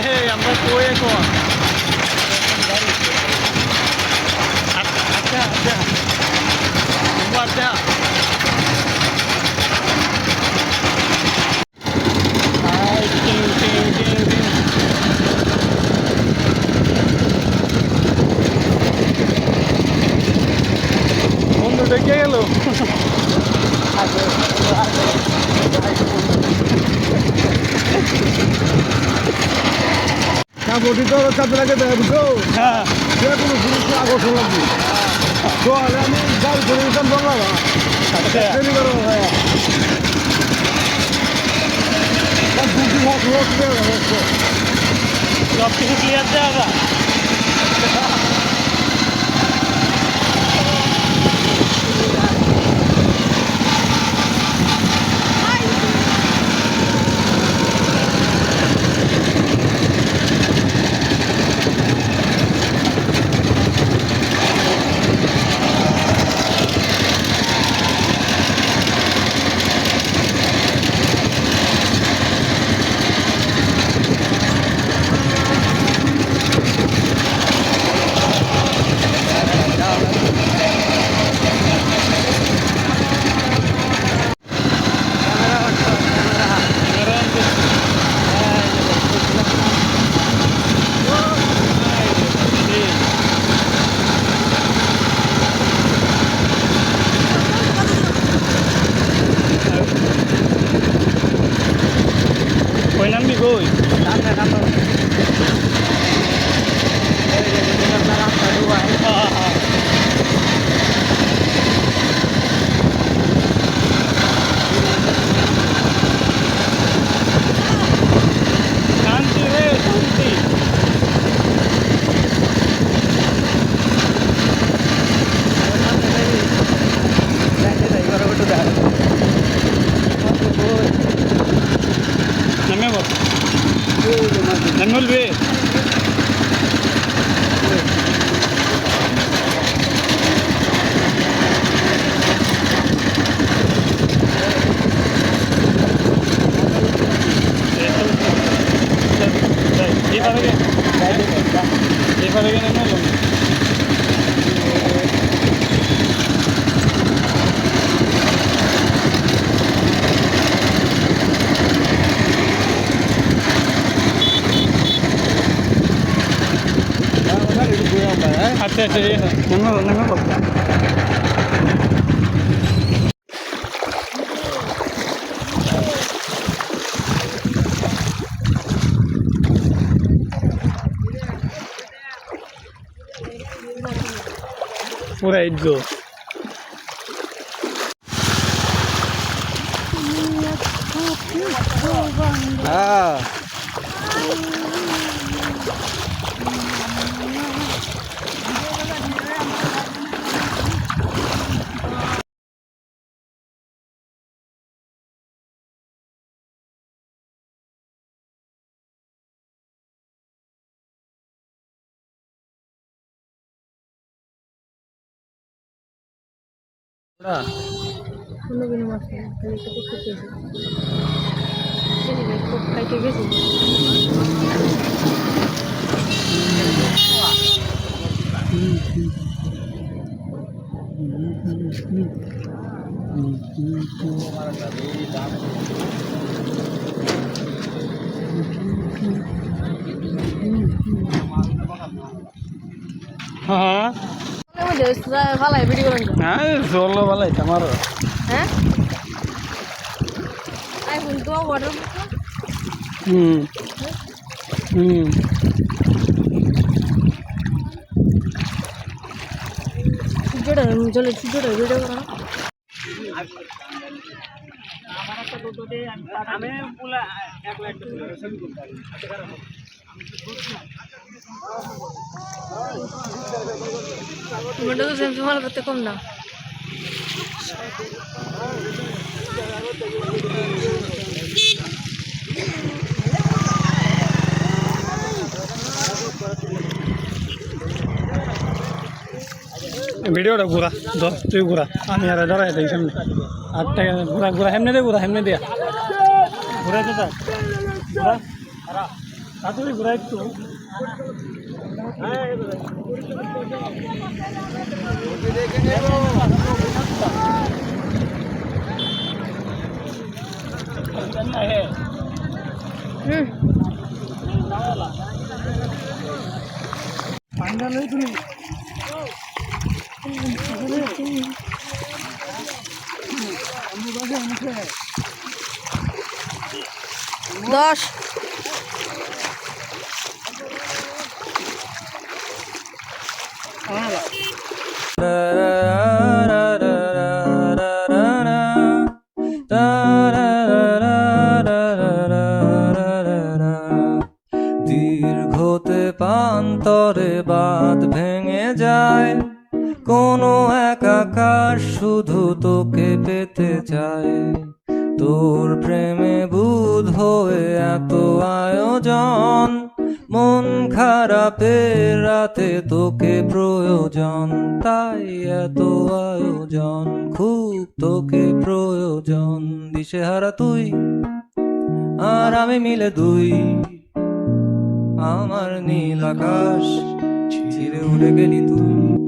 হে আমরা তো এখন আচ্ছা আচ্ছা আচ্ছা বন্ধু ডেকে গেল বটি তো চাপে লাগে দেয় বুঝছো হ্যাঁ যে কোনো জিনিসকে আকর্ষণ লাগবে তাহলে আমি গাড়ি ধরে দিতাম বললাম আচ্ছা সব কিছু ক্লিয়ার দেওয়া কই নামবি কই শান্তি রে শান্তি নামে বল নামে বলবি এইভাবে কেন নামলাম আচ্ছা আচ্ছা নামে বল পুরা ইজ্জো হ্যাঁ খাইতে গেছি হ্যাঁ ভালাই ভিডিও করেন হ্যাঁ চলো ভালাই তোমার হ্যাঁ আইফোন তো অর্ডার হুম হুম সূর্যটা চলে সূর্যটা ভিডিও করো তোমারটা তো স্যামসাং ভালো করতে কম না ভিডিওটা ঘুরা ধর তুই ঘুরা আমি আর দাঁড়াই দিই সামনে 8 টাকা ঘুরা ঘুরা হেমনে দে ঘুরা হেমনে দিয়া ঘুরাইতে থাক ঘুরা তাড়াতাড়ি ঘোরা একটু। হুম ফাইনাল তুমি 10 দীর্ঘতে পান্তরে বাঁধ ভেঙে যায়, কোনো এক আকাশ শুধু তোকে পেতে চায়। তোর প্রেমে বুধ হয়ে এত আয়োজন, মন খারাপের রাতে তোকে প্রয়োজন, তাই এত আয়োজন, খুব তোকে প্রয়োজন। দিশেহারা তুই আর আমি মিলে দুই, আমার নীল আকাশ ছিঁড়ে উড়ে গেলি তুই।